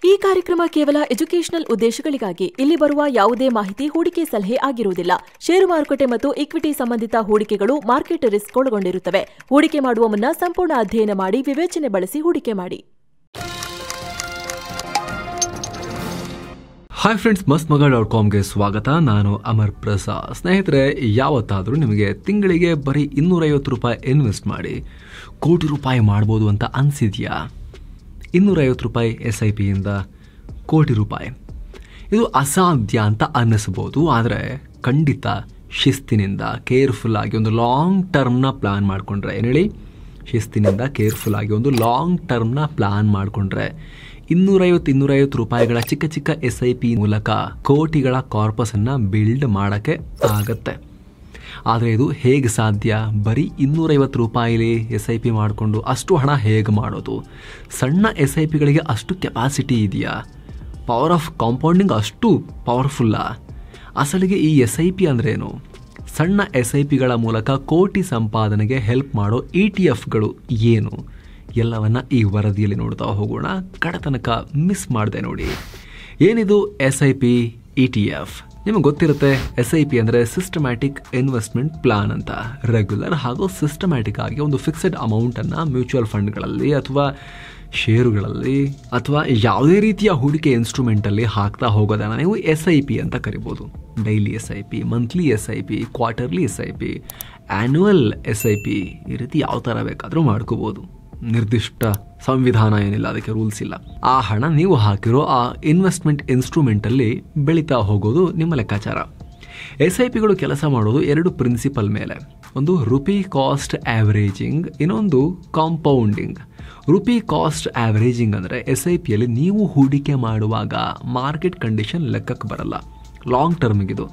ಈ ಕಾರ್ಯಕ್ರಮ ಕೇವಲ ಎಜುಕೇಷನಲ್ ಉದ್ದೇಶಗಳಿಗಾಗಿ. ಇಲ್ಲಿ ಬರುವ ಯಾವುದೇ ಮಾಹಿತಿ ಹೂಡಿಕೆ ಸಲಹೆ ಆಗಿರುವುದಿಲ್ಲ. ಷೇರು ಮಾರುಕಟ್ಟೆ ಮತ್ತು ಇಕ್ವಿಟಿ ಸಂಬಂಧಿತ ಹೂಡಿಕೆಗಳು ಮಾರ್ಕೆಟ್ ರಿಸ್ಕ್ ಒಳಗೊಂಡಿರುತ್ತವೆ. ಹೂಡಿಕೆ ಮಾಡುವ ಮುನ್ನ ಸಂಪೂರ್ಣ ಅಧ್ಯಯನ ಮಾಡಿ ವಿವೇಚನೆ ಬಳಸಿ ಹೂಡಿಕೆ ಮಾಡಿ. ಹಾಯ್ ಫ್ರೆಂಡ್ಸ್, mastmaga.comಗೆ ಸ್ವಾಗತ. ನಾನು ಅಮರ್ ಪ್ರಸಾದ್. ಸ್ನೇಹಿತರೆ, ಯಾವತ್ತಾದರೂ ನಿಮಗೆ ತಿಂಗಳಿಗೆ ಬರೀ 250 ರೂಪಾಯಿ ಇನ್ವೆಸ್ಟ್ ಮಾಡಿ ಕೋಟಿ ರೂಪಾಯಿ ಮಾಡ್ಬೋದು ಅಂತ ಅನಿಸಿದೆಯಾ? 250 ರೂಪಾಯಿ SIPಯಿಂದ ಕೋಟಿ ರೂಪಾಯಿ, ಇದು ಅಸಾಧ್ಯ ಅಂತ ಅನ್ನಿಸ್ಬೋದು. ಆದರೆ ಖಂಡಿತ ಶಿಸ್ತಿನಿಂದ ಕೇರ್ಫುಲ್ ಆಗಿ ಒಂದು ಲಾಂಗ್ ಟರ್ಮ್ನ ಪ್ಲಾನ್ ಮಾಡಿಕೊಂಡ್ರೆ, ಏನು ಹೇಳಿ, ಶಿಸ್ತಿನಿಂದ ಕೇರ್ಫುಲ್ ಆಗಿ ಒಂದು ಲಾಂಗ್ ಟರ್ಮ್ನ ಪ್ಲಾನ್ ಮಾಡಿಕೊಂಡ್ರೆ 250 ರೂಪಾಯಿಗಳ ಚಿಕ್ಕ ಚಿಕ್ಕ SIP ಮೂಲಕ ಕೋಟಿಗಳ ಕಾರ್ಪಸನ್ನು ಬಿಲ್ಡ್ ಮಾಡೋಕ್ಕೆ ಆಗತ್ತೆ. ಆದರೆ ಇದು ಹೇಗೆ ಸಾಧ್ಯ? ಬರೀ 250 ರೂಪಾಯಿಲಿ SIP ಮಾಡಿಕೊಂಡು ಅಷ್ಟು ಹಣ ಹೇಗೆ ಮಾಡೋದು? ಸಣ್ಣ SIPಗಳಿಗೆ ಅಷ್ಟು ಕೆಪಾಸಿಟಿ ಇದೆಯಾ? ಪವರ್ ಆಫ್ ಕಾಂಪೌಂಡಿಂಗ್ ಅಷ್ಟು ಪವರ್ಫುಲ್ಲಾ? ಅಸಲಿಗೆ ಈ SIP ಅಂದ್ರೇನು? ಸಣ್ಣ SIPಗಳ ಮೂಲಕ ಕೋಟಿ ಸಂಪಾದನೆಗೆ ಹೆಲ್ಪ್ ಮಾಡೋ ETFಗಳು ಏನು? ಎಲ್ಲವನ್ನ ಈ ವರದಿಯಲ್ಲಿ ನೋಡ್ತಾ ಹೋಗೋಣ. ಕಡತನಕ ಮಿಸ್ ಮಾಡಿದೆ ನೋಡಿ. ಏನಿದು SIP ETF? ನಿಮಗೆ ಗೊತ್ತಿರುತ್ತೆ, SIP ಅಂದರೆ ಸಿಸ್ಟಮ್ಯಾಟಿಕ್ ಇನ್ವೆಸ್ಟ್ಮೆಂಟ್ ಪ್ಲಾನ್ ಅಂತ. ರೆಗ್ಯುಲರ್ ಹಾಗೂ ಸಿಸ್ಟಮ್ಯಾಟಿಕ್ ಆಗಿ ಒಂದು ಫಿಕ್ಸೆಡ್ ಅಮೌಂಟನ್ನು ಮ್ಯೂಚುವಲ್ ಫಂಡ್ಗಳಲ್ಲಿ ಅಥವಾ ಷೇರುಗಳಲ್ಲಿ ಅಥವಾ ಯಾವುದೇ ರೀತಿಯ ಹೂಡಿಕೆ ಇನ್ಸ್ಟ್ರೂಮೆಂಟಲ್ಲಿ ಹಾಕ್ತಾ ಹೋಗೋದನ್ನು ನೀವು SIP ಅಂತ ಕರಿಬೋದು. Daily SIP, monthly SIP, quarterly SIP, annual SIP, ಈ ರೀತಿ ಯಾವ ಥರ ಬೇಕಾದರೂ ಮಾಡ್ಕೋಬೋದು. ನಿರ್ದಿಷ್ಟ ಸಂವಿಧಾನ ಏನಿಲ್ಲ, ಅದಕ್ಕೆ ರೂಲ್ಸ್ ಇಲ್ಲ. ಆ ಹಣ ನೀವು ಹಾಕಿರೋ ಆ ಇನ್ವೆಸ್ಟ್ಮೆಂಟ್ ಇನ್ಸ್ಟ್ರೂಮೆಂಟಲ್ಲಿ ಬೆಳೀತಾ ಹೋಗೋದು ನಿಮ್ಮ ಲೆಕ್ಕಾಚಾರ. SIPಗಳು ಕೆಲಸ ಮಾಡೋದು 2 ಪ್ರಿನ್ಸಿಪಲ್ ಮೇಲೆ. ಒಂದು ರುಪಿ ಕಾಸ್ಟ್ ಆ್ಯಾವರೇಜಿಂಗ್, ಇನ್ನೊಂದು ಕಾಂಪೌಂಡಿಂಗ್. ರುಪಿ ಕಾಸ್ಟ್ ಆ್ಯಾವರೇಜಿಂಗ್ ಅಂದರೆ SIPಯಲ್ಲಿ ನೀವು ಹೂಡಿಕೆ ಮಾಡುವಾಗ ಮಾರ್ಕೆಟ್ ಕಂಡೀಷನ್ ಲೆಕ್ಕಕ್ಕೆ ಬರಲ್ಲ. ಲಾಂಗ್ ಟರ್ಮಿಗಿದು.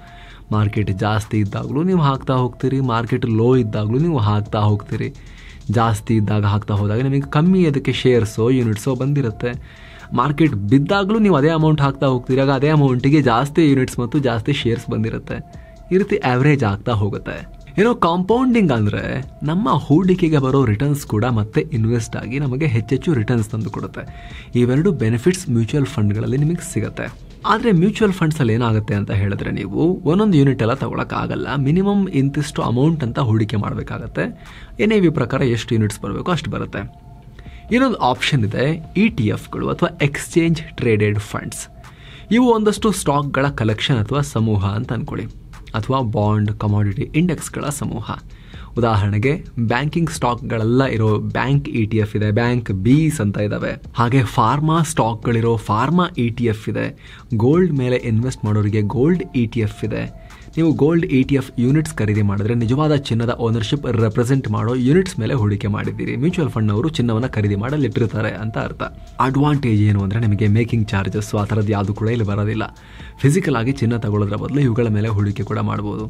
ಮಾರ್ಕೆಟ್ ಜಾಸ್ತಿ ಇದ್ದಾಗಲೂ ನೀವು ಹಾಕ್ತಾ ಹೋಗ್ತೀರಿ, ಮಾರ್ಕೆಟ್ ಲೋ ಇದ್ದಾಗಲೂ ನೀವು ಹಾಕ್ತಾ ಹೋಗ್ತೀರಿ. ಜಾಸ್ತಿ ಇದ್ದಾಗ ಹಾಕ್ತಾ ಹೋದಾಗ ನಿಮಗೆ ಕಮ್ಮಿ ಅದಕ್ಕೆ ಶೇರ್ಸೋ ಯೂನಿಟ್ಸೋ ಬಂದಿರುತ್ತೆ. ಮಾರ್ಕೆಟ್ ಬಿದ್ದಾಗಲೂ ನೀವು ಅದೇ ಅಮೌಂಟ್ ಹಾಕ್ತಾ ಹೋಗ್ತೀರಿ, ಆಗ ಅದೇ ಅಮೌಂಟಿಗೆ ಜಾಸ್ತಿ ಯೂನಿಟ್ಸ್ ಮತ್ತು ಜಾಸ್ತಿ ಶೇರ್ಸ್ ಬಂದಿರುತ್ತೆ. ಈ ರೀತಿ ಆ್ಯಾವ್ರೇಜ್ ಆಗ್ತಾ ಹೋಗುತ್ತೆ. ಏನೋ ಕಾಂಪೌಂಡಿಂಗ್ ಅಂದರೆ ನಮ್ಮ ಹೂಡಿಕೆಗೆ ಬರೋ ರಿಟರ್ನ್ಸ್ ಕೂಡ ಮತ್ತೆ ಇನ್ವೆಸ್ಟ್ ಆಗಿ ನಮಗೆ ಹೆಚ್ಚೆಚ್ಚು ರಿಟರ್ನ್ಸ್ ತಂದು ಕೊಡುತ್ತೆ. ಇವೆರಡು ಬೆನಿಫಿಟ್ಸ್ ಮ್ಯೂಚುವಲ್ ಫಂಡ್ಗಳಲ್ಲಿ ನಿಮಗೆ ಸಿಗುತ್ತೆ. ಆದರೆ ಮ್ಯೂಚುವಲ್ ಫಂಡ್ಸಲ್ಲಿ ಏನಾಗುತ್ತೆ ಅಂತ ಹೇಳಿದ್ರೆ, ನೀವು ಒಂದೊಂದು ಯೂನಿಟ್ ಎಲ್ಲ ತಗೊಳಕ್ಕಾಗಲ್ಲ. ಮಿನಿಮಮ್ ಇಂತಿಷ್ಟು ಅಮೌಂಟ್ ಅಂತ ಹೂಡಿಕೆ ಮಾಡಬೇಕಾಗತ್ತೆ. NAV ಪ್ರಕಾರ ಎಷ್ಟು ಯೂನಿಟ್ಸ್ ಬರಬೇಕು ಅಷ್ಟು ಬರುತ್ತೆ. ಇನ್ನೊಂದು ಆಪ್ಷನ್ ಇದೆ, ETFಗಳು ಅಥವಾ ಎಕ್ಸ್ಚೇಂಜ್ ಟ್ರೇಡೆಡ್ ಫಂಡ್ಸ್. ಇವು ಒಂದಷ್ಟು ಸ್ಟಾಕ್ಗಳ ಕಲೆಕ್ಷನ್ ಅಥವಾ ಸಮೂಹ ಅಂತ ಅಂದ್ಕೊಳ್ಳಿ, ಅಥವಾ ಬಾಂಡ್, ಕಮಾಡಿಟಿ, ಇಂಡೆಕ್ಸ್ಗಳ ಸಮೂಹ. ಉದಾಹರಣೆಗೆ ಬ್ಯಾಂಕಿಂಗ್ ಸ್ಟಾಕ್ಗಳೆಲ್ಲ ಇರೋ ಬ್ಯಾಂಕ್ ETF ಇದೆ, ಬ್ಯಾಂಕ್ ಬೀಸ್ ಅಂತ ಇದ್ದಾವೆ. ಹಾಗೆ ಫಾರ್ಮಾ ಸ್ಟಾಕ್ಗಳಿರೋ ಫಾರ್ಮಾ ETF ಇದೆ. ಗೋಲ್ಡ್ ಮೇಲೆ ಇನ್ವೆಸ್ಟ್ ಮಾಡೋರಿಗೆ ಗೋಲ್ಡ್ ETF ಇದೆ. ನೀವು ಗೋಲ್ಡ್ ETF ಯೂನಿಟ್ಸ್ ಖರೀದಿ ಮಾಡಿದ್ರೆ ನಿಜವಾದ ಚಿನ್ನದ ಓನರ್ಶಿಪ್ ರೆಪ್ರೆಸೆಂಟ್ ಮಾಡೋ ಯೂನಿಟ್ಸ್ ಮೇಲೆ ಹೂಡಿಕೆ ಮಾಡಿದ್ದೀರಿ. ಮ್ಯೂಚುವಲ್ ಫಂಡ್ನವರು ಚಿನ್ನವನ್ನು ಖರೀದಿ ಮಾಡಲಿಟ್ಟಿರ್ತಾರೆ ಅಂತ ಅರ್ಥ. ಅಡ್ವಾಂಟೇಜ್ ಏನು ಅಂದರೆ, ನಿಮಗೆ ಮೇಕಿಂಗ್ ಚಾರ್ಜಸ್ ಆ ಥರದ್ದು ಯಾವುದು ಕೂಡ ಇಲ್ಲಿ ಬರೋದಿಲ್ಲ. ಫಿಸಿಕಲ್ ಆಗಿ ಚಿನ್ನ ತಗೊಳ್ಳೋದ್ರ ಬದಲು ಇವುಗಳ ಮೇಲೆ ಹೂಡಿಕೆ ಕೂಡ ಮಾಡ್ಬೋದು.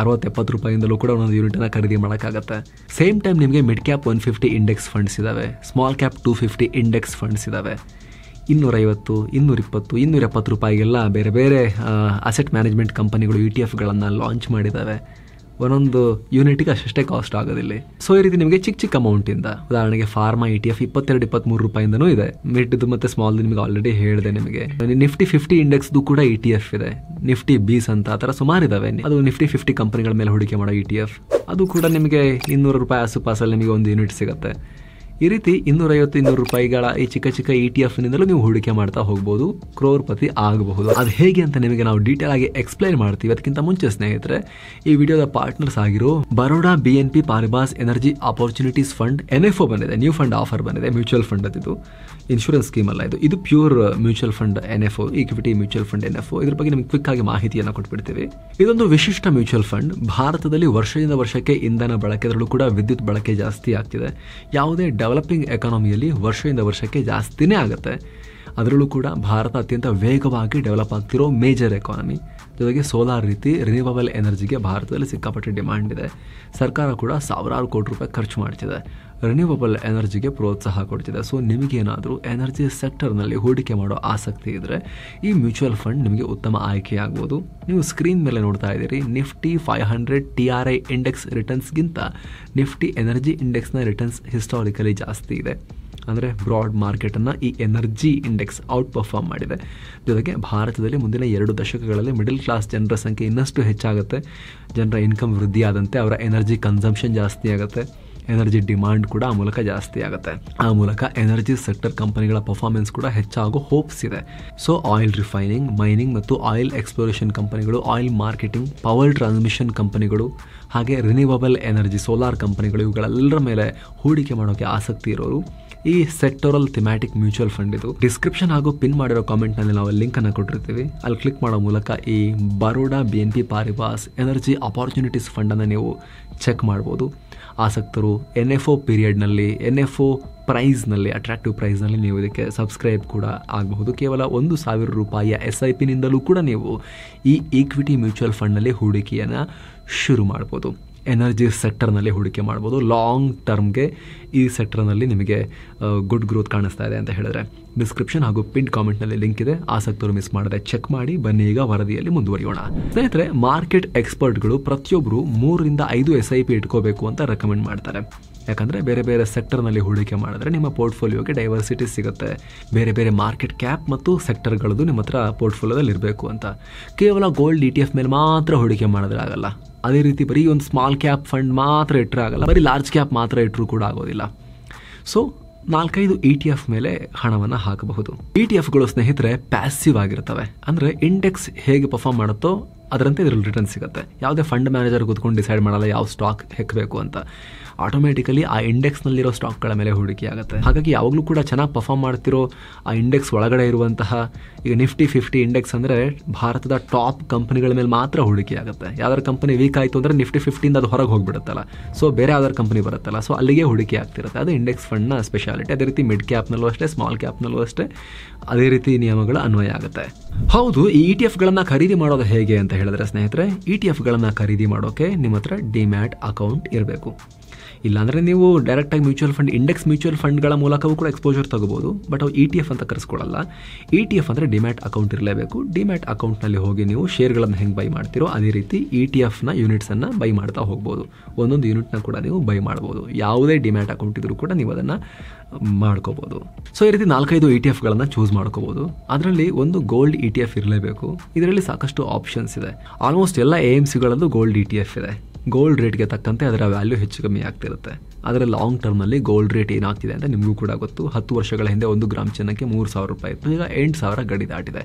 60-70 ರೂಪಾಯಿಂದಲೂ ಕೂಡ ಒಂದೊಂದು ಯೂನಿಟನ್ನು ಖರೀದಿ ಮಾಡೋಕ್ಕಾಗತ್ತೆ. ಸೇಮ್ ಟೈಮ್ ನಿಮಗೆ ಮಿಡ್ ಕ್ಯಾಪ್ 150 ಇಂಡೆಕ್ಸ್ ಫಂಡ್ಸ್ ಇದ್ದಾವೆ, ಸ್ಮಾಲ್ ಕ್ಯಾಪ್ 250 ಇಂಡೆಕ್ಸ್ ಫಂಡ್ಸ್ ಇದ್ದಾವೆ. 250, 220, 270 ರೂಪಾಯಿಗೆಲ್ಲ ಬೇರೆ ಬೇರೆ ಅಸೆಟ್ ಮ್ಯಾನೇಜ್ಮೆಂಟ್ ಕಂಪನಿಗಳು ETFಗಳನ್ನು ಲಾಂಚ್ ಮಾಡಿದ್ದಾವೆ. ಒಂದೊಂದು ಯೂನಿಟ್ಗೆ ಅಷ್ಟೇ ಕಾಸ್ಟ್ ಆಗೋದಿಲ್ಲ. ಸೊ ಈ ರೀತಿ ನಿಮಗೆ ಚಿಕ್ಕ ಚಿಕ್ಕ ಅಮೌಂಟಿಂದ, ಉದಾಹರಣೆಗೆ ಫಾರ್ಮಾ ETF 22-23 ರೂಪಾಯಿಂದನೂ ಇದೆ. ಮಿಡ್ದು ಮತ್ತು ಸ್ಮಾಲ್ದು ನಿಮಗೆ ಆಲ್ರೆಡಿ ಹೇಳಿದೆ. ನಿಮಗೆ ನಿಫ್ಟಿ 50 ಇಂಡೆಕ್ಸ್ದು ಕೂಡ ETF ಇದೆ, ನಿಫ್ಟಿ ಬೀಸ್ ಅಂತ. ಆ ಥರ ಸುಮಾರು ಇದಾವೆ. ಅದು ನಿಫ್ಟಿ 50 ಕಂಪನಿಗಳ ಮೇಲೆ ಹೂಡಿಕೆ ಮಾಡೋ ETF. ಅದು ಕೂಡ ನಿಮಗೆ 200 ರೂಪಾಯಿ ಆಸುಪಾಸಲ್ಲಿ ನಿಮಗೆ ಒಂದು ಯೂನಿಟ್ ಸಿಗುತ್ತೆ. ಈ ರೀತಿ 250-200 ರೂಪಾಯಿಗಳ ಈ ಚಿಕ್ಕ ಚಿಕ್ಕ ETF-ನಿಂದಲೂ ನೀವು ಹೂಡಿಕೆ ಮಾಡ್ತಾ ಹೋಗ್ಬೋದು, ಕ್ರೋರ್ಪತಿ ಆಗಬಹುದು. ಅದು ಹೇಗೆ ಅಂತ ನಿಮಗೆ ನಾವು ಡೀಟೇಲ್ ಆಗಿ ಎಕ್ಸ್ಪ್ಲೈನ್ ಮಾಡ್ತೀವಿ. ಅದಕ್ಕಿಂತ ಮುಂಚೆ ಸ್ನೇಹಿತರೆ, ಈ ವಿಡಿಯೋದ ಪಾರ್ಟ್ನರ್ಸ್ ಆಗಿರೋ Baroda BNP Paribas energy opportunities fund NFO ಬಂದಿದೆ. ನ್ಯೂ ಫಂಡ್ ಆಫರ್ ಬಂದಿದೆ. ಮ್ಯೂಚುವಲ್ ಫಂಡ್ ಅದು, ಇನ್ಶೂರೆನ್ಸ್ ಸ್ಕೀಮ್ ಅಲ್ಲ. ಇದು pure mutual fund NFO, equity mutual fund NFO. ಇದ್ರ ಬಗ್ಗೆ ನಿಮಗೆ ಕ್ವಿಕ್ ಆಗಿ ಮಾಹಿತಿಯನ್ನು ಕೊಟ್ಬಿಡ್ತೀವಿ. ಇದೊಂದು ವಿಶಿಷ್ಟ ಮ್ಯೂಚುವಲ್ ಫಂಡ್. ಭಾರತದಲ್ಲಿ ವರ್ಷದಿಂದ ವರ್ಷಕ್ಕೆ ಇಂಧನ ಬಳಕೆ, ಅದರಲ್ಲೂ ಕೂಡ ವಿದ್ಯುತ್ ಬಳಕೆ ಜಾಸ್ತಿ ಆಗ್ತಿದೆ. ಯಾವುದೇ ಡೆವಲಪಿಂಗ್ ಎಕಾನಮಿಯಲ್ಲಿ ವರ್ಷದಿಂದ ವರ್ಷಕ್ಕೆ ಜಾಸ್ತಿನೇ ಆಗುತ್ತೆ. ಅದರಲ್ಲೂ ಕೂಡ ಭಾರತ ಅತ್ಯಂತ ವೇಗವಾಗಿ ಡೆವಲಪ್ ಆಗ್ತಿರೋ ಮೇಜರ್ ಎಕಾನಮಿ. ಜೊತೆಗೆ ಸೋಲಾರ್ ರೀತಿ ರಿನ್ಯೂವಬಲ್ ಎನರ್ಜಿಗೆ ಭಾರತದಲ್ಲಿ ಸಿಕ್ಕಾಪಟ್ಟೆ ಡಿಮ್ಯಾಂಡ್ ಇದೆ. ಸರ್ಕಾರ ಕೂಡ ಸಾವಿರಾರು ಕೋಟಿ ರೂಪಾಯಿ ಖರ್ಚು ಮಾಡ್ತಿದೆ, ರಿನ್ಯೂವಬಲ್ ಎನರ್ಜಿಗೆ ಪ್ರೋತ್ಸಾಹ ಕೊಡ್ತಿದೆ. ಸೊ ನಿಮಗೇನಾದರೂ ಎನರ್ಜಿ ಸೆಕ್ಟರ್ನಲ್ಲಿ ಹೂಡಿಕೆ ಮಾಡೋ ಆಸಕ್ತಿ ಇದ್ದರೆ ಈ ಮ್ಯೂಚುವಲ್ ಫಂಡ್ ನಿಮಗೆ ಉತ್ತಮ ಆಯ್ಕೆಯಾಗ್ಬೋದು. ನೀವು ಸ್ಕ್ರೀನ್ ಮೇಲೆ ನೋಡ್ತಾ ಇದ್ದೀರಿ, ನಿಫ್ಟಿ 500 TRI ಇಂಡೆಕ್ಸ್ ರಿಟರ್ನ್ಸ್ಗಿಂತ ನಿಫ್ಟಿ ಎನರ್ಜಿ ಇಂಡೆಕ್ಸ್ನ ರಿಟರ್ನ್ಸ್ ಹಿಸ್ಟಾರಿಕಲಿ ಜಾಸ್ತಿ ಇದೆ. ಅಂದರೆ ಬ್ರಾಡ್ ಮಾರ್ಕೆಟನ್ನು ಈ ಎನರ್ಜಿ ಇಂಡೆಕ್ಸ್ ಔಟ್ ಪರ್ಫಾರ್ಮ್ ಮಾಡಿದೆ. ಜೊತೆಗೆ ಭಾರತದಲ್ಲಿ ಮುಂದಿನ 2 ದಶಕಗಳಲ್ಲಿ ಮಿಡಲ್ ಕ್ಲಾಸ್ ಜನರ ಸಂಖ್ಯೆ ಇನ್ನಷ್ಟು ಹೆಚ್ಚಾಗುತ್ತೆ. ಜನರ ಇನ್ಕಮ್ ವೃದ್ಧಿ ಆದಂತೆ ಅವರ ಎನರ್ಜಿ ಕನ್ಸಂಪ್ಷನ್ ಜಾಸ್ತಿ ಆಗುತ್ತೆ, ಎನರ್ಜಿ ಡಿಮಾಂಡ್ ಕೂಡ ಆ ಮೂಲಕ ಜಾಸ್ತಿ ಆಗುತ್ತೆ. ಆ ಮೂಲಕ ಎನರ್ಜಿ ಸೆಕ್ಟರ್ ಕಂಪನಿಗಳ ಪರ್ಫಾರ್ಮೆನ್ಸ್ ಕೂಡ ಹೆಚ್ಚಾಗೋ ಹೋಪ್ಸ್ ಇದೆ. ಸೊ ಆಯಿಲ್ ರಿಫೈನಿಂಗ್, ಮೈನಿಂಗ್ ಮತ್ತು ಆಯಿಲ್ ಎಕ್ಸ್ಪ್ಲೋರೇಷನ್ ಕಂಪನಿಗಳು, ಆಯಿಲ್ ಮಾರ್ಕೆಟಿಂಗ್, ಪವರ್ ಟ್ರಾನ್ಸ್ಮಿಷನ್ ಕಂಪನಿಗಳು, ಹಾಗೆ ರಿನ್ಯೂವಬಲ್ ಎನರ್ಜಿ ಸೋಲಾರ್ ಕಂಪನಿಗಳು, ಇವುಗಳೆಲ್ಲರ ಮೇಲೆ ಹೂಡಿಕೆ ಮಾಡೋಕ್ಕೆ ಆಸಕ್ತಿ ಇರೋರು ಈ ಸೆಕ್ಟೋರಲ್ ಥಿಮ್ಯಾಟಿಕ್ ಮ್ಯೂಚುವಲ್ ಫಂಡ್ ಇದು. ಡಿಸ್ಕ್ರಿಪ್ಷನ್ ಹಾಗೂ ಪಿನ್ ಮಾಡಿರೋ ಕಾಮೆಂಟ್ನಲ್ಲಿ ನಾವು ಲಿಂಕನ್ನು ಕೊಟ್ಟಿರ್ತೀವಿ. ಅಲ್ಲಿ ಕ್ಲಿಕ್ ಮಾಡೋ ಮೂಲಕ ಈ Baroda BNP Paribas energy opportunities ಫಂಡನ್ನು ನೀವು ಚೆಕ್ ಮಾಡ್ಬೋದು. ಆಸಕ್ತರು NFO ಪೀರಿಯಡ್ನಲ್ಲಿ, NFO ಪ್ರೈಸ್ನಲ್ಲಿ, ಅಟ್ರಾಕ್ಟಿವ್ ಪ್ರೈಸ್ನಲ್ಲಿ ನೀವು ಇದಕ್ಕೆ ಸಬ್ಸ್ಕ್ರೈಬ್ ಕೂಡ ಆಗಬಹುದು. ಕೇವಲ 1,000 ರೂಪಾಯಿಯ SIP ನಿಂದಲೂ ಕೂಡ ನೀವು ಈ ಈಕ್ವಿಟಿ ಮ್ಯೂಚುವಲ್ ಫಂಡ್ನಲ್ಲಿ ಹೂಡಿಕೆಯನ್ನು ಶುರು ಮಾಡ್ಬೋದು. ಎನರ್ಜಿ ಸೆಕ್ಟರ್ನಲ್ಲಿ ಹೂಡಿಕೆ ಮಾಡ್ಬೋದು. ಲಾಂಗ್ ಟರ್ಮ್ಗೆ ಈ ಸೆಕ್ಟರ್ನಲ್ಲಿ ನಿಮಗೆ ಗುಡ್ ಗ್ರೋತ್ ಕಾಣಿಸ್ತಾ ಇದೆ ಅಂತ ಹೇಳಿದ್ರೆ ಡಿಸ್ಕ್ರಿಪ್ಷನ್ ಹಾಗೂ ಪಿನ್ ಕಾಮೆಂಟ್ನಲ್ಲಿ ಲಿಂಕ್ ಇದೆ. ಆಸಕ್ತರು ಮಿಸ್ ಮಾಡದೆ ಚೆಕ್ ಮಾಡಿ. ಬನ್ನಿ ಈಗ ವರದಿಯಲ್ಲಿ ಮುಂದುವರಿಯೋಣ. ಸ್ನೇಹಿತರೆ, ಮಾರ್ಕೆಟ್ ಎಕ್ಸ್ಪರ್ಟ್ಗಳು ಪ್ರತಿಯೊಬ್ಬರು 3-5 SIP ಇಟ್ಕೋಬೇಕು ಅಂತ ರೆಕಮೆಂಡ್ ಮಾಡ್ತಾರೆ. ಯಾಕಂದರೆ ಬೇರೆ ಬೇರೆ ಸೆಕ್ಟರ್ನಲ್ಲಿ ಹೂಡಿಕೆ ಮಾಡಿದ್ರೆ ನಿಮ್ಮ ಪೋರ್ಟ್ಫೋಲಿಯೋಗೆ ಡೈವರ್ಸಿಟಿ ಸಿಗುತ್ತೆ. ಬೇರೆ ಬೇರೆ ಮಾರ್ಕೆಟ್ ಕ್ಯಾಪ್ ಮತ್ತು ಸೆಕ್ಟರ್ಗಳದ್ದು ನಿಮ್ಮ ಹತ್ರ ಪೋರ್ಟ್ಫೋಲಿಯೋದಲ್ಲಿ ಇರಬೇಕು ಅಂತ. ಕೇವಲ ಗೋಲ್ಡ್ ETF ಮೇಲೆ ಮಾತ್ರ ಹೂಡಿಕೆ ಮಾಡಿದ್ರೆ ಆಗಲ್ಲ. ಅದೇ ರೀತಿ ಬರೀ ಒಂದು ಸ್ಮಾಲ್ ಕ್ಯಾಪ್ ಫಂಡ್ ಮಾತ್ರ ಇಟ್ಟರೆ ಆಗಲ್ಲ, ಬರೀ ಲಾರ್ಜ್ ಕ್ಯಾಪ್ ಮಾತ್ರ ಇಟ್ಟರೂ ಕೂಡ ಆಗೋದಿಲ್ಲ. ಸೊ 4-5 ETF ಮೇಲೆ ಹಣವನ್ನು ಹಾಕಬಹುದು. ETFಗಳು ಸ್ನೇಹಿತರೆ ಪ್ಯಾಸಿವ್ ಆಗಿರ್ತವೆ. ಅಂದರೆ ಇಂಡೆಕ್ಸ್ ಹೇಗೆ ಪರ್ಫಾರ್ಮ್ ಮಾಡುತ್ತೋ ಅದರಂತೆ ಇದರಲ್ಲಿ ರಿಟರ್ನ್ ಸಿಗುತ್ತೆ. ಯಾವುದೇ ಫಂಡ್ ಮ್ಯಾನೇಜರ್ ಕೂತ್ಕೊಂಡು ಡಿಸೈಡ್ ಮಾಡಲ್ಲ ಯಾವ ಸ್ಟಾಕ್ ಹೆಕ್ಕಬೇಕು ಅಂತ. ಆಟೋಮೆಟಿಕಲಿ ಆ ಇಂಡೆಕ್ಸ್ನಲ್ಲಿರೋ ಸ್ಟಾಕ್ಗಳ ಮೇಲೆ ಹೂಡಿಕೆ ಆಗುತ್ತೆ. ಹಾಗಾಗಿ ಯಾವಾಗಲೂ ಕೂಡ ಚೆನ್ನಾಗಿ ಪರ್ಫಾರ್ಮ್ ಮಾಡ್ತಿರೋ ಆ ಇಂಡೆಕ್ಸ್ ಒಳಗಡೆ ಇರುವಂತಹ, ಈಗ ನಿಫ್ಟಿ 50 ಇಂಡೆಕ್ಸ್ ಅಂದರೆ ಭಾರತದ ಟಾಪ್ ಕಂಪನಿಗಳ ಮೇಲೆ ಮಾತ್ರ ಹೂಡಿಕೆ ಆಗುತ್ತೆ. ಯಾವ್ದಾರು ಕಂಪನಿ ವೀಕ್ ಆಯಿತು ಅಂದರೆ ನಿಫ್ಟಿ 50 ಅದು ಹೊರಗೆ ಹೋಗ್ಬಿಡುತ್ತಲ್ಲ, ಸೊ ಬೇರೆ ಯಾವ್ದಾರು ಕಂಪನಿ ಬರುತ್ತಲ್ಲ, ಸೊ ಅಲ್ಲಿಗೆ ಹೂಡಿಕೆ ಆಗ್ತಿರುತ್ತೆ. ಅದು ಇಂಡೆಕ್ಸ್ ಫಂಡ್ನ ಸ್ಪೆಷಾಲಿಟಿ. ಅದೇ ರೀತಿ ಮಿಡ್ ಕ್ಯಾಪ್ನಲ್ಲೂ ಅಷ್ಟೇ, ಸ್ಮಾಲ್ ಕ್ಯಾಪ್ನಲ್ಲೂ ಅಷ್ಟೇ ಅದೇ ರೀತಿ ನಿಯಮಗಳು ಅನ್ವಯ ಆಗುತ್ತೆ. ಹೌದು, ಈ ETF ಖರೀದಿ ಮಾಡೋದು ಹೇಗೆ ಅಂತ ಹೇಳಿದ್ರೆ ಸ್ನೇಹಿತರೆ, ETF ಖರೀದಿ ಮಾಡೋಕೆ ನಿಮ್ಮ ಹತ್ರ ಡಿಮ್ಯಾಟ್ ಅಕೌಂಟ್ ಇರಬೇಕು. ಇಲ್ಲಾಂದರೆ ನೀವು ಡೈರೆಕ್ಟಾಗಿ ಮ್ಯೂಚುವಲ್ ಫಂಡ್, ಇಂಡೆಕ್ಸ್ ಮ್ಯೂಚುವಲ್ ಫಂಡ್ಗಳ ಮೂಲಕವೂ ಕೂಡ ಎಕ್ಸ್ಪೋಜರ್ ತಗೋಬೋದು. ಬಟ್ ಅವು ETF ಅಂತ ಕರೆಸ್ಕೊಳ್ಳಲ್ಲ. ETF ಅಂದರೆ ಡಿಮ್ಯಾಟ್ ಅಕೌಂಟ್ ಇರಲೇಬೇಕು. ಡಿಮ್ಯಾಟ್ ಅಕೌಂಟ್ನಲ್ಲಿ ಹೋಗಿ ನೀವು ಶೇರ್ಗಳನ್ನು ಹೆಂಗೆ ಬೈ ಮಾಡ್ತೀರೋ ಅದೇ ರೀತಿ ETF ಯೂನಿಟ್ಸನ್ನು ಬೈ ಮಾಡ್ತಾ ಹೋಗ್ಬೋದು. ಒಂದೊಂದು ಯೂನಿಟ್ನ ಕೂಡ ನೀವು ಬೈ ಮಾಡ್ಬೋದು. ಯಾವುದೇ ಡಿಮ್ಯಾಟ್ ಅಕೌಂಟ್ ಇದ್ರೂ ಕೂಡ ನೀವು ಅದನ್ನು ಮಾಡ್ಕೋಬೋದು. ಸೊ ಈ ರೀತಿ 4-5 ETF ಚೂಸ್ ಮಾಡ್ಕೋಬೋದು. ಅದರಲ್ಲಿ ಒಂದು ಗೋಲ್ಡ್ ETF ಇರಲೇಬೇಕು. ಇದರಲ್ಲಿ ಸಾಕಷ್ಟು ಆಪ್ಷನ್ಸ್ ಇದೆ. ಆಲ್ಮೋಸ್ಟ್ ಎಲ್ಲ AMCಗಳಲ್ಲೂ ಗೋಲ್ಡ್ ETF ಇದೆ. ಗೋಲ್ಡ್ ರೇಟ್ಗೆ ತಕ್ಕಂತೆ ಅದರ ವ್ಯಾಲ್ಯೂ ಹೆಚ್ಚು ಕಮ್ಮಿ ಆಗ್ತಿರುತ್ತೆ. ಆದರೆ ಲಾಂಗ್ ಟರ್ಮ್ನಲ್ಲಿ ಗೋಲ್ಡ್ ರೇಟ್ ಏನಾಗ್ತಿದೆ ಅಂತ ನಿಮಗೂ ಕೂಡ ಗೊತ್ತು. 10 ವರ್ಷಗಳ ಹಿಂದೆ 1 ಗ್ರಾಮ್ ಚಿನ್ನಕ್ಕೆ 3,000 ರೂಪಾಯಿ ಇತ್ತು. ಈಗ 8,000 ಗಡಿ ದಾಟಿದೆ.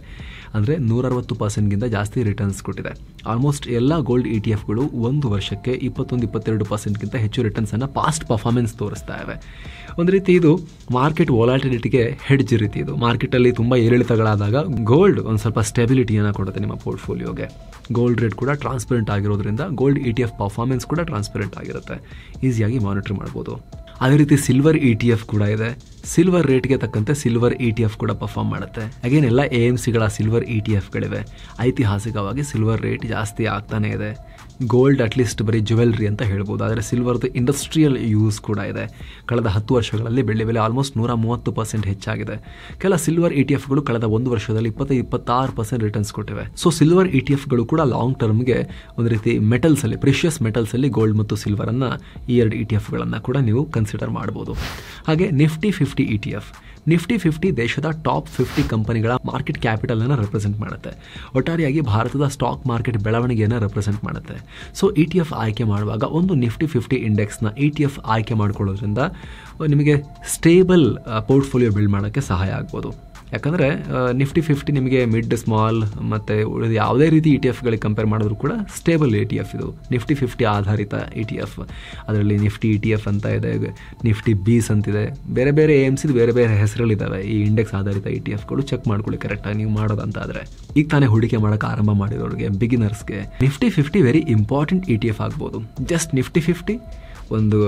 ಅಂದರೆ 160%ಗಿಂತ ಜಾಸ್ತಿ ರಿಟರ್ನ್ಸ್ ಕೊಟ್ಟಿದೆ. ಆಲ್ಮೋಸ್ಟ್ ಎಲ್ಲ ಗೋಲ್ಡ್ ETFಗಳು 1 ವರ್ಷಕ್ಕೆ 21-22%ಗಿಂತ ಹೆಚ್ಚು ರಿಟರ್ನ್ಸನ್ನು ಪಾಸ್ಟ್ ಪರ್ಫಾರ್ಮೆನ್ಸ್ ತೋರಿಸ್ತಾ ಇವೆ. ಒಂದು ರೀತಿ ಇದು ಮಾರ್ಕೆಟ್ ವೊಲಾಟಿಲಿಟಿಗೆ ಹೆಡ್ಜ್ ರೀತಿ. ಇದು ಮಾರ್ಕೆಟಲ್ಲಿ ತುಂಬ ಏರಿಳಿತಗಳಾದಾಗ ಗೋಲ್ಡ್ ಒಂದು ಸ್ವಲ್ಪ ಸ್ಟೆಬಿಲಿಟಿಯನ್ನು ಕೊಡುತ್ತೆ ನಿಮ್ಮ ಪೋರ್ಟ್ಫೋಲಿಯೋಗೆ. ಗೋಲ್ಡ್ ರೇಟ್ ಕೂಡ ಟ್ರಾನ್ಸ್ಪರೆಂಟ್ ಆಗಿರೋದ್ರಿಂದ ಗೋಲ್ಡ್ ETF ಪರ್ಫಾರ್ಮೆನ್ಸ್ ಕೂಡ ಟ್ರಾನ್ಸ್ಪರೆಂಟ್ ಆಗಿರುತ್ತೆ. ಈಸಿಯಾಗಿ ಮಾನಿಟರ್ ಮಾಡ್ಬೋದು. ಅದೇ ರೀತಿ ಸಿಲ್ವರ್ ETF ಕೂಡ ಇದೆ. ಸಿಲ್ವರ್ ರೇಟ್ಗೆ ತಕ್ಕಂತೆ ಸಿಲ್ವರ್ ETF ಕೂಡ ಪರ್ಫಾರ್ಮ್ ಮಾಡುತ್ತೆ. ಅಗೇನ್ ಎಲ್ಲ AMCಗಳ ಸಿಲ್ವರ್ ETFಗಳಿವೆ. ಐತಿಹಾಸಿಕವಾಗಿ ಸಿಲ್ವರ್ ರೇಟ್ ಜಾಸ್ತಿ ಆಗ್ತಾನೆ ಇದೆ. ಗೋಲ್ಡ್ ಅಟ್ಲೀಸ್ಟ್ ಬರೀ ಜ್ಯುವೆಲ್ರಿ ಅಂತ ಹೇಳ್ಬೋದು, ಆದರೆ ಸಿಲ್ವರ್ದು ಇಂಡಸ್ಟ್ರಿಯಲ್ ಯೂಸ್ ಕೂಡ ಇದೆ. ಕಳೆದ 10 ವರ್ಷಗಳಲ್ಲಿ ಬೆಲೆ ಆಲ್ಮೋಸ್ಟ್ 130% ಹೆಚ್ಚಾಗಿದೆ. ಕೆಲ ಸಿಲ್ವರ್ ETFಗಳು ಕಳೆದ 1 ವರ್ಷದಲ್ಲಿ 20-26% ರಿಟರ್ನ್ಸ್ ಕೊಟ್ಟಿವೆ. ಸೊ ಸಿಲ್ವರ್ ETFಗಳು ಕೂಡ ಲಾಂಗ್ ಟರ್ಮ್ಗೆ ಒಂದು ರೀತಿ ಮೆಟಲ್ಸಲ್ಲಿ, ಪ್ರಿಷಿಯಸ್ ಮೆಟಲ್ಸಲ್ಲಿ ಗೋಲ್ಡ್ ಮತ್ತು ಸಿಲ್ವರನ್ನು, ಈ 2 ETFಗಳನ್ನು ಕೂಡ ನೀವು ಕನ್ಸಿಡರ್ ಮಾಡ್ಬೋದು. ಹಾಗೆ ನಿಫ್ಟಿ 50 ETF. ನಿಫ್ಟಿ 50 ದೇಶದ ಟಾಪ್ 50 ಕಂಪನಿಗಳ ಮಾರ್ಕೆಟ್ ಕ್ಯಾಪಿಟಲನ್ನು ರೆಪ್ರೆಸೆಂಟ್ ಮಾಡುತ್ತೆ. ಒಟ್ಟಾರೆಯಾಗಿ ಭಾರತದ ಸ್ಟಾಕ್ ಮಾರ್ಕೆಟ್ ಬೆಳವಣಿಗೆಯನ್ನು ರೆಪ್ರೆಸೆಂಟ್ ಮಾಡುತ್ತೆ. ಸೊ ETF ಆಯ್ಕೆ ಮಾಡುವಾಗ ಒಂದು ನಿಫ್ಟಿ 50 ಇಂಡೆಕ್ಸ್ನ ETF ಆಯ್ಕೆ ಮಾಡ್ಕೊಳ್ಳೋದ್ರಿಂದ ನಿಮಗೆ ಸ್ಟೇಬಲ್ ಪೋರ್ಟ್ಫೋಲಿಯೋ ಬಿಲ್ಡ್ ಮಾಡೋಕ್ಕೆ ಸಹಾಯ ಆಗ್ಬೋದು. ಯಾಕಂದರೆ ನಿಫ್ಟಿ 50 ನಿಮಗೆ ಮಿಡ್, ಸ್ಮಾಲ್ ಮತ್ತು ಉಳಿದ ಯಾವುದೇ ರೀತಿ ETF ಕಂಪೇರ್ ಮಾಡಿದ್ರು ಕೂಡ ಸ್ಟೇಬಲ್ ETF ಇದು. ನಿಫ್ಟಿ 50 ಆಧಾರಿತ ETF. ಅದರಲ್ಲಿ ನಿಫ್ಟಿ ETF ಅಂತ ಇದೆ, ನಿಫ್ಟಿ ಬೀಸ್ ಅಂತಿದೆ, ಬೇರೆ ಬೇರೆ AMCದು ಬೇರೆ ಬೇರೆ ಹೆಸರುಗಳಿದ್ದಾವೆ. ಈ ಇಂಡೆಕ್ಸ್ ಆಧಾರಿತ ETFಗಳು ಚೆಕ್ ಮಾಡ್ಕೊಳ್ಳಿ ಕರೆಕ್ಟಾಗಿ ನೀವು ಮಾಡೋದಂತಾದರೆ. ಈಗ ತಾನೇ ಹೂಡಿಕೆ ಮಾಡೋಕ್ಕೆ ಆರಂಭ ಮಾಡಿರೋರಿಗೆ, ಬಿಗಿನರ್ಸ್ಗೆ ನಿಫ್ಟಿ 50 ವೆರಿ ಇಂಪಾರ್ಟೆಂಟ್ ETF ಆಗ್ಬೋದು. ಜಸ್ಟ್ ನಿಫ್ಟಿ 50, ಒಂದು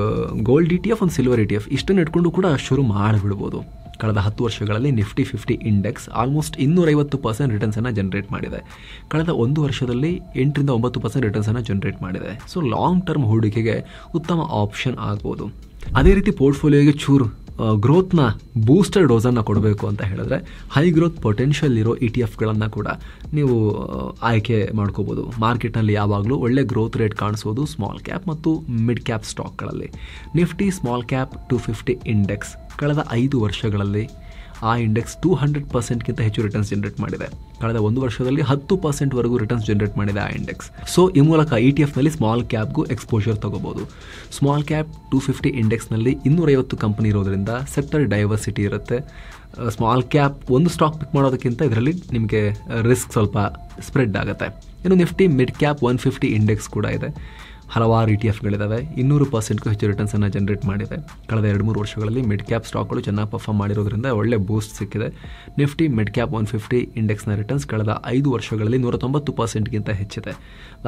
ಗೋಲ್ಡ್ ETF, ಒಂದು ಸಿಲ್ವರ್ ETF ಇಷ್ಟನ್ನು ಇಟ್ಕೊಂಡು ಕೂಡ ಶುರು ಮಾಡಿಬಿಡ್ಬೋದು. ಕಳೆದ 10 ವರ್ಷಗಳಲ್ಲಿ ನಿಫ್ಟಿ 50 ಇಂಡೆಕ್ಸ್ ಆಲ್ಮೋಸ್ಟ್ 250% ರಿಟರ್ನ್ಸನ್ನು ಜನರೇಟ್ ಮಾಡಿದೆ. ಕಳೆದ 1 ವರ್ಷದಲ್ಲಿ 8-9% ರಿಟರ್ನ್ಸನ್ನು ಜನರೇಟ್ ಮಾಡಿದೆ. ಸೊ ಲಾಂಗ್ ಟರ್ಮ್ ಹೂಡಿಕೆಗೆ ಉತ್ತಮ ಆಪ್ಷನ್ ಆಗ್ಬೋದು. ಅದೇ ರೀತಿ ಪೋರ್ಟ್ಫೋಲಿಯೋಗೆ ಚೂರು ಗ್ರೋತ್ನ ಬೂಸ್ಟರ್ ಡೋಸನ್ನು ಕೊಡಬೇಕು ಅಂತ ಹೇಳಿದ್ರೆ ಹೈ ಗ್ರೋತ್ ಪೊಟೆನ್ಷಿಯಲ್ ಇರೋ ETFಗಳನ್ನು ಕೂಡ ನೀವು ಆಯ್ಕೆ ಮಾಡ್ಕೋಬೋದು. ಮಾರ್ಕೆಟ್ನಲ್ಲಿ ಯಾವಾಗಲೂ ಒಳ್ಳೆ ಗ್ರೋತ್ ರೇಟ್ ಕಾಣಿಸೋದು ಸ್ಮಾಲ್ ಕ್ಯಾಪ್ ಮತ್ತು ಮಿಡ್ ಕ್ಯಾಪ್ ಸ್ಟಾಕ್ಗಳಲ್ಲಿ. ನಿಫ್ಟಿ ಸ್ಮಾಲ್ ಕ್ಯಾಪ್ 250 ಇಂಡೆಕ್ಸ್ ಕಳೆದ 5 ವರ್ಷಗಳಲ್ಲಿ ಆ ಇಂಡೆಕ್ಸ್ 200%ಗಿಂತ ಹೆಚ್ಚು ರಿಟರ್ನ್ಸ್ ಜನರೇಟ್ ಮಾಡಿದೆ. ಕಳೆದ 1 ವರ್ಷದಲ್ಲಿ 10%ವರೆಗೂ ರಿಟರ್ನ್ಸ್ ಜನರೇಟ್ ಮಾಡಿದೆ ಆ ಇಂಡೆಕ್ಸ್. ಸೊ ಈ ಮೂಲಕ ETF-ನಲ್ಲಿ ಸ್ಮಾಲ್ ಕ್ಯಾಪ್ಗೂ ಎಕ್ಸ್ಪೋಜರ್ ತಗೋಬಹುದು. ಸ್ಮಾಲ್ ಕ್ಯಾಪ್ 250 ಇಂಡೆಕ್ಸ್ನಲ್ಲಿ 250 ಕಂಪನಿ ಇರೋದ್ರಿಂದ ಸೆಕ್ಟರ್ ಡೈವರ್ಸಿಟಿ ಇರುತ್ತೆ. ಸ್ಮಾಲ್ ಕ್ಯಾಪ್ ಒಂದು ಸ್ಟಾಕ್ ಪಿಕ್ ಮಾಡೋದಕ್ಕಿಂತ ಇದರಲ್ಲಿ ನಿಮಗೆ ರಿಸ್ಕ್ ಸ್ವಲ್ಪ ಸ್ಪ್ರೆಡ್ ಆಗುತ್ತೆ. ಇನ್ನು ನಿಫ್ಟಿ ಮಿಡ್ ಕ್ಯಾಪ್ 150 ಇಂಡೆಕ್ಸ್ ಕೂಡ ಇದೆ. ಹಲವಾರು ETF-ಗಳಿದ್ದಾವೆ. 200%ಗೂ ಹೆಚ್ಚು ರಿಟರ್ನ್ಸನ್ನು ಜನರೇಟ್ ಮಾಡಿದೆ. ಕಳೆದ 2-3 ವರ್ಷಗಳಲ್ಲಿ ಮಿಡ್ ಕ್ಯಾಪ್ ಸ್ಟಾಕ್ಗಳು ಚೆನ್ನಾಗಿ ಪರ್ಫಾರ್ಮ್ ಮಾಡಿರೋದ್ರಿಂದ ಒಳ್ಳೆ ಬೂಸ್ಟ್ ಸಿಕ್ಕಿದೆ. ನಿಫ್ಟಿ ಮಿಡ್ ಕ್ಯಾಪ್ 150 ಇಂಡೆಕ್ಸ್ನ ರಿಟರ್ನ್ಸ್ ಕಳೆದ 5 ವರ್ಷಗಳಲ್ಲಿ 190%ಗಿಂತ ಹೆಚ್ಚಿದೆ.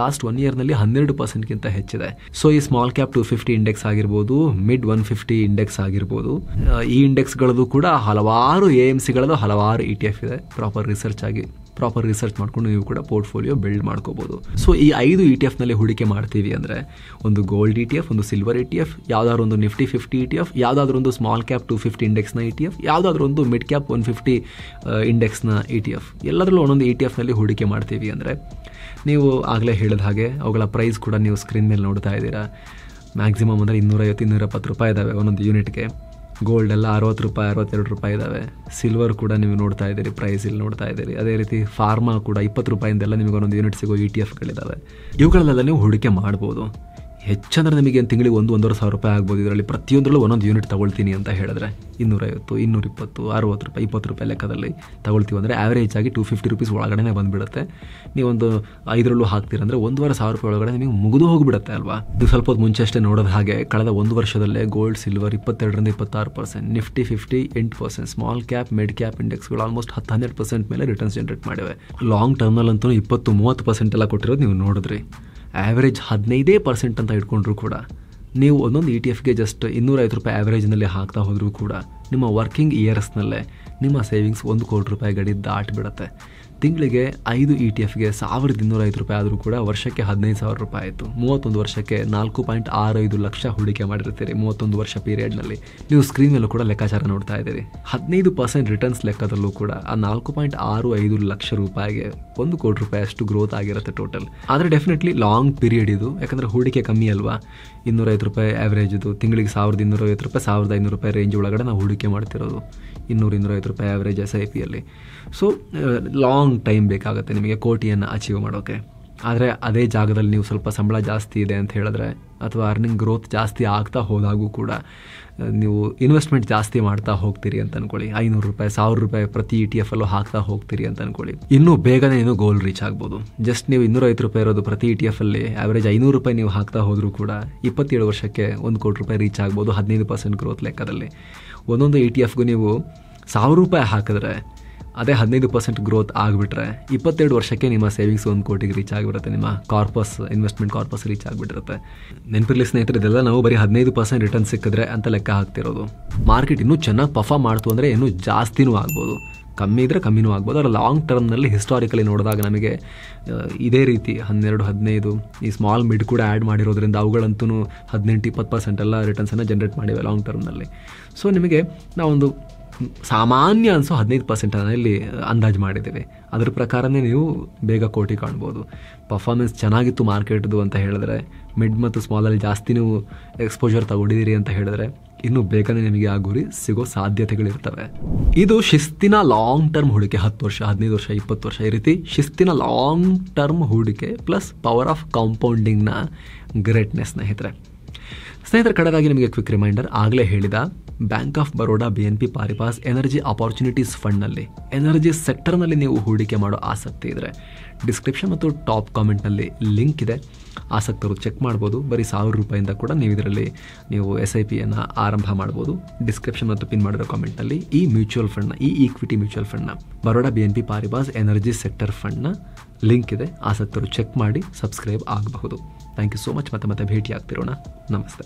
ಲಾಸ್ಟ್ 1 ಇಯರ್ನಲ್ಲಿ 12%ಗಿಂತ ಹೆಚ್ಚಿದೆ. ಸೊ ಈ ಸ್ಮಾಲ್ ಕ್ಯಾಪ್ 250 ಇಂಡೆಕ್ಸ್ ಆಗಿರ್ಬೋದು, ಮಿಡ್ 150 ಇಂಡೆಕ್ಸ್ ಆಗಿರ್ಬೋದು, ಈ ಇಂಡೆಕ್ಸ್ಗಳದ್ದು ಕೂಡ ಹಲವಾರು AMCಗಳದ್ದು ಹಲವಾರು ETF ಇದೆ. ಪ್ರಾಪರ್ ರಿಸರ್ಚ್ ಮಾಡ್ಕೊಂಡು ನೀವು ಕೂಡ ಪೋರ್ಟ್ಫೋಲಿಯೋ ಬಿಲ್ಡ್ ಮಾಡ್ಕೋಬಹುದು. ಸೊ ಈ 5 ETF-ನಲ್ಲಿ ಹೂಡಿಕೆ ಮಾಡ್ತೀವಿ ಅಂದರೆ ಒಂದು ಗೋಲ್ಡ್ ETF, ಒಂದು ಸಿಲ್ವರ್ ETF, ಯಾವುದಾದ್ರೂ ಒಂದು ನಿಫ್ಟಿ 50 ETF, ಯಾವುದಾದ್ರೂ ಒಂದು ಸ್ಮಾಲ್ ಕ್ಯಾಪ್ 250 ಇಂಡೆಕ್ಸ್ನ ETF, ಯಾವುದಾದ್ರೂ ಒಂದು ಮಿಡ್ ಕ್ಯಾಪ್ 150 ಇಂಡೆಕ್ಸ್ನ ETF, ಎಲ್ಲದರಲ್ಲೂ ಒಂದೊಂದು ETF-ನಲ್ಲಿ ಹೂಡಿಕೆ ಮಾಡ್ತೀವಿ ಅಂದರೆ ನೀವು ಆಗಲೇ ಹೇಳಿದ ಹಾಗೆ ಅವುಗಳ ಪ್ರೈಸ್ ಕೂಡ ನೀವು ಸ್ಕ್ರೀನ್ ಮೇಲೆ ನೋಡ್ತಾ ಇದ್ದೀರಾ. ಮ್ಯಾಕ್ಸಿಮಮ್ ಅಂದರೆ 250-220 ರೂಪಾಯಿ ಇದ್ದಾವೆ ಒಂದೊಂದು ಯೂನಿಟ್ಗೆ. ಗೋಲ್ಡ್ ಎಲ್ಲ 60 ರೂಪಾಯಿ 62 ರೂಪಾಯಿ ಇದ್ದಾವೆ. ಸಿಲ್ವರ್ ಕೂಡ ನೀವು ನೋಡ್ತಾ ಇದ್ದೀರಿ, ಪ್ರೈಸ್ ಇಲ್ಲಿ ನೋಡ್ತಾ ಇದ್ದೀರಿ. ಅದೇ ರೀತಿ ಫಾರ್ಮಾ ಕೂಡ 20 ರೂಪಾಯಿಂದೆಲ್ಲ ನಿಮಗೆ ಒಂದೊಂದು ಯೂನಿಟ್ ಸಿಗೋ ETF-ಗಳಿದ್ದಾವೆ. ಇವುಗಳಲ್ಲೆಲ್ಲ ನೀವು ಹೂಡಿಕೆ ಮಾಡ್ಬೋದು. ಹೆಚ್ಚಂದ್ರೆ ನಿಮಗೆ ತಿಂಗಳಿಗೆ 1-1.5 ರೂಪಾಯಿ ಆಗ್ಬೋದು. ಇದರಲ್ಲಿ ಪ್ರತಿಯೊಂದರಲ್ಲೂ ಒಂದೊಂದು ಯೂನಿಟ್ ತಗೊಳ್ತೀನಿ ಅಂತ ಹೇಳಿದ್ರೆ 250, 220, 60 ರೂಪಾಯಿ, 20 ರೂಪಾಯಿ ಲೆಕ್ಕದಲ್ಲಿ ತಗೊಳ್ತೀವಿ ಅಂದರೆ ಆ್ಯಾವ್ರೇಜ್ ಆಗಿ 250 ರೂಪೀಸ್ ಒಳಗಡೆ ಬಂದುಬಿಡುತ್ತೆ. ನೀವೊಂದು 5ರಲ್ಲೂ ಹಾಕ್ತೀರಂದರೆ 1,500 ರೂಪಾಯಿ ಒಳಗಡೆ ನಿಮಗೆ ಮುಗಿದು ಹೋಗಿಬಿಡುತ್ತೆ ಅಲ್ವಾ. ನೀವು ಸ್ವಲ್ಪ ಹೊತ್ತು ಮುಂಚೆ ಅಷ್ಟೇ ನೋಡೋದು ಹಾಗೆ ಕಳೆದ 1 ವರ್ಷದಲ್ಲೇ gold silver 22-26%, Nifty 50 8%, small cap mid cap ಇಂಡೆಕ್ಸ್ಗಳು ಆಲ್ಮೋಸ್ಟ್ 10-12% ಮೇಲೆ ರಿಟರ್ನ್ಸ್ ಜನರೇಟ್ ಮಾಡಿವೆ. ಲಾಂಗ್ ಟರ್ಮ್ನಲ್ಲಂತೂ 20-30% ಎಲ್ಲ ಕೊಟ್ಟಿರೋದು ನೀವು ನೋಡಿದ್ರಿ. ಆ್ಯಾವ್ರೇಜ್ 15% ಅಂತ ಇಟ್ಕೊಂಡ್ರು ಕೂಡ ನೀವು ಒಂದೊಂದು ETF-ಗೆ ಜಸ್ಟ್ 250 ರೂಪಾಯಿ ಆ್ಯಾವ್ರೇಜ್ನಲ್ಲಿ ಹಾಕ್ತಾ ಹೋದರೂ ಕೂಡ ನಿಮ್ಮ ವರ್ಕಿಂಗ್ ಇಯರ್ಸ್ನಲ್ಲೇ ನಿಮ್ಮ ಸೇವಿಂಗ್ಸ್ 1 ಕೋಟಿ ರೂಪಾಯಿ ಗಡಿ ದಾಟಿಬಿಡುತ್ತೆ. ತಿಂಗಳಿಗೆ 5 ETF-ಗೆ 1205 ರೂಪಾಯಿ ಆದರೂ ಕೂಡ ವರ್ಷಕ್ಕೆ 15,000 ರೂಪಾಯಿ ಆಯಿತು. 31 ವರ್ಷಕ್ಕೆ 4.65 ಲಕ್ಷ ಹೂಡಿಕೆ ಮಾಡಿರ್ತೀರಿ. 31 ವರ್ಷ ಪೀರಿಯಡ್ನಲ್ಲಿ ನೀವು ಸ್ಕ್ರೀನ್ ಮೇಲೂ ಕೂಡ ಲೆಕ್ಕಾಚಾರ ನೋಡ್ತಾ ಇದ್ದೀರಿ. 15% ರಿಟರ್ನ್ಸ್ ಲೆಕ್ಕದಲ್ಲೂ ಕೂಡ ಆ 4.65 ಲಕ್ಷ ರೂಪಾಯಿಗೆ 1 ಕೋಟಿ ರೂಪಾಯಿ ಅಷ್ಟು ಗ್ರೋತ್ ಆಗಿರುತ್ತೆ ಟೋಟಲ್. ಆದರೆ ಡೆಫಿನೆಟ್ಲಿ ಲಾಂಗ್ ಪೀರಿಯಡ್ ಇದು. ಯಾಕಂದರೆ ಹೂಡಿಕೆ ಕಮ್ಮಿ ಅಲ್ವಾ. 250 ರೂಪಾಯಿ ಆ್ಯಾವ್ರೇಜ್ ಇದು. ತಿಂಗಳಿಗೆ 1,250 ರೂಪಾಯಿ 1,500 ರೂಪಾಯಿ ರೇಂಜ್ ಒಳಗಡೆ ನಾವು ಹೂಡಿಕೆ ಮಾಡ್ತಿರೋದು. 200-250 ರೂಪಾಯಿ ಆ್ಯಾವ್ರೇಜ್ SIP-ಯಲ್ಲಿ. ಸೊ ಲಾಂಗ್ ಟೈಮ್ ಬೇಕಾಗುತ್ತೆ ನಿಮಗೆ ಕೋಟಿಯನ್ನು ಅಚೀವ್ ಮಾಡೋಕ್ಕೆ. ಆದರೆ ಅದೇ ಜಾಗದಲ್ಲಿ ನೀವು ಸ್ವಲ್ಪ ಸಂಬಳ ಜಾಸ್ತಿ ಇದೆ ಅಂತ ಹೇಳಿದ್ರೆ ಅಥವಾ ಅರ್ನಿಂಗ್ ಗ್ರೋತ್ ಜಾಸ್ತಿ ಆಗ್ತಾ ಹೋದಾಗೂ ಕೂಡ ನೀವು ಇನ್ವೆಸ್ಟ್ಮೆಂಟ್ ಜಾಸ್ತಿ ಮಾಡ್ತಾ ಹೋಗ್ತೀರಿ ಅಂತ ಅಂದ್ಕೊಳ್ಳಿ. 500 ರೂಪಾಯಿ 1,000 ರೂಪಾಯಿ ಪ್ರತಿ ETF-ಅಲ್ಲೂ ಹಾಕ್ತಾ ಹೋಗ್ತೀರಿ ಅಂತ ಅಂದ್ಕೊಳ್ಳಿ. ಇನ್ನೂ ಬೇಗನೆ ನೀವು ಗೋಲ್ ರೀಚ್ ಆಗ್ಬೋದು. ಜಸ್ಟ್ ನೀವು 250 ರೂಪಾಯಿ ಇರೋದು ಪ್ರತಿ ETF-ಅಲ್ಲಿ ಆ್ಯಾವ್ರೇಜ್ 500 ರೂಪಾಯಿ ನೀವು ಹಾಕ್ತಾ ಹೋದರೂ ಕೂಡ 27 ವರ್ಷಕ್ಕೆ 1 ಕೋಟಿ ರೂಪಾಯಿ ರೀಚ್ ಆಗ್ಬೋದು. 15% ಗ್ರೋತ್ ಲೆಕ್ಕದಲ್ಲಿ. ಒಂದೊಂದು ETF-ಗೂ ನೀವು 1,000 ರೂಪಾಯಿ ಹಾಕಿದ್ರೆ ಅದೇ 15% ಗ್ರೋತ್ ಆಗಿಬಿಟ್ರೆ 22 ವರ್ಷಕ್ಕೆ ನಿಮ್ಮ ಸೇವಿಂಗ್ಸ್ 1 ಕೋಟಿಗೆ ರೀಚ್ ಆಗಿಬಿಡುತ್ತೆ. ನಿಮ್ಮ ಇನ್ವೆಸ್ಟ್ಮೆಂಟ್ ಕಾರ್ಪಸ್ ರೀಚ್ ಆಗಿಬಿಟ್ಟಿರುತ್ತೆ. ನೆನಪಿರಲಿ ಸ್ನೇಹಿತರೆ, ಇದೆಲ್ಲ ನಾವು ಬರೀ 15% ರಿಟರ್ನ್ ಸಿಕ್ಕಿದ್ರೆ ಅಂತ ಲೆಕ್ಕ ಹಾಕ್ತಿರೋದು. ಮಾರ್ಕೆಟ್ ಇನ್ನೂ ಚೆನ್ನಾಗಿ ಪರ್ಫಾರ್ಮ್ ಮಾಡ್ತು ಅಂದರೆ ಇನ್ನೂ ಜಾಸ್ತಿನೂ ಆಗ್ಬೋದು, ಕಮ್ಮಿ ಇದ್ದರೆ ಕಮ್ಮಿನೂ ಆಗ್ಬೋದು. ಅದರ ಲಾಂಗ್ ಟರ್ಮ್ನಲ್ಲಿ ಹಿಸ್ಟಾರಿಕಲಿ ನೋಡಿದಾಗ ನಮಗೆ ಇದೇ ರೀತಿ 12-15 ಈ ಸ್ಮಾಲ್ ಮಿಡ್ ಕೂಡ ಆ್ಯಡ್ ಮಾಡಿರೋದ್ರಿಂದ ಅವುಗಳಂತೂ 18-20% ಎಲ್ಲ ರಿಟರ್ನ್ಸನ್ನು ಜನರೇಟ್ ಮಾಡಿವೆ ಲಾಂಗ್ ಟರ್ಮ್ನಲ್ಲಿ. ಸೊ ನಿಮಗೆ ನಾವೊಂದು ಸಾಮಾನ್ಯ ಅನಿಸೋ 15% ಇಲ್ಲಿ ಅಂದಾಜು ಮಾಡಿದ್ದೇವೆ. ಅದರ ಪ್ರಕಾರನೇ ನೀವು ಬೇಗ ಕೋಟಿ ಕಾಣ್ಬೋದು. ಪರ್ಫಾರ್ಮೆನ್ಸ್ ಚೆನ್ನಾಗಿತ್ತು ಮಾರ್ಕೆಟ್ದು ಅಂತ ಹೇಳಿದ್ರೆ, ಮಿಡ್ ಮತ್ತು ಸ್ಮಾಲಲ್ಲಿ ಜಾಸ್ತಿ ನೀವು ಎಕ್ಸ್ಪೋಜರ್ ತಗೊಂಡಿದ್ದೀರಿ ಅಂತ ಹೇಳಿದ್ರೆ ಇನ್ನೂ ಬೇಗನೆ ನಿಮಗೆ ಆ ಗುರಿ ಸಿಗೋ ಸಾಧ್ಯತೆಗಳಿರ್ತವೆ. ಇದು ಶಿಸ್ತಿನ ಲಾಂಗ್ ಟರ್ಮ್ ಹೂಡಿಕೆ. 10 ವರ್ಷ 15 ವರ್ಷ 20 ವರ್ಷ ಈ ರೀತಿ ಶಿಸ್ತಿನ ಲಾಂಗ್ ಟರ್ಮ್ ಹೂಡಿಕೆ ಪ್ಲಸ್ ಪವರ್ ಆಫ್ ಕಾಂಪೌಂಡಿಂಗ್ನ ಗ್ರೇಟ್ನೆಸ್ ಸ್ನೇಹಿತರೆ. ಕಡೆದಾಗಿ ನಿಮಗೆ ಕ್ವಿಕ್ ರಿಮೈಂಡರ್, ಆಗಲೇ ಹೇಳಿದ bank of Baroda BNP Paribas energy opportunities ಫಂಡ್ನಲ್ಲಿ ಎನರ್ಜಿ ಸೆಕ್ಟರ್ನಲ್ಲಿ ನೀವು ಹೂಡಿಕೆ ಮಾಡೋ ಆಸಕ್ತಿ ಇದ್ದರೆ ಡಿಸ್ಕ್ರಿಪ್ಷನ್ ಮತ್ತು ಟಾಪ್ ಕಾಮೆಂಟ್ನಲ್ಲಿ ಲಿಂಕ್ ಇದೆ. ಆಸಕ್ತರು ಚೆಕ್ ಮಾಡ್ಬೋದು. ಬರೀ 1,000 ರೂಪಾಯಿಂದ ಕೂಡ ನೀವು ಇದರಲ್ಲಿ ನೀವು SIP-ಯನ್ನು ಆರಂಭ ಮಾಡ್ಬೋದು. ಡಿಸ್ಕ್ರಿಪ್ಷನ್ ಮತ್ತು ಪಿನ್ ಮಾಡಿರೋ ಕಾಮೆಂಟ್ನಲ್ಲಿ ಈ ಮ್ಯೂಚುವಲ್ ಫಂಡ್ನ, ಈ ಈಕ್ವಿಟಿ ಮ್ಯೂಚುವಲ್ ಫಂಡ್ನ Baroda BNP Paribas energy sector ಫಂಡ್ನ ಲಿಂಕ್ ಇದೆ. ಆಸಕ್ತರು ಚೆಕ್ ಮಾಡಿ ಸಬ್ಸ್ಕ್ರೈಬ್ ಆಗಬಹುದು. Thank you so much. ಮತ್ತೆ ಭೇಟಿ ಆಗ್ತಿರೋಣ. ನಮಸ್ತೆ.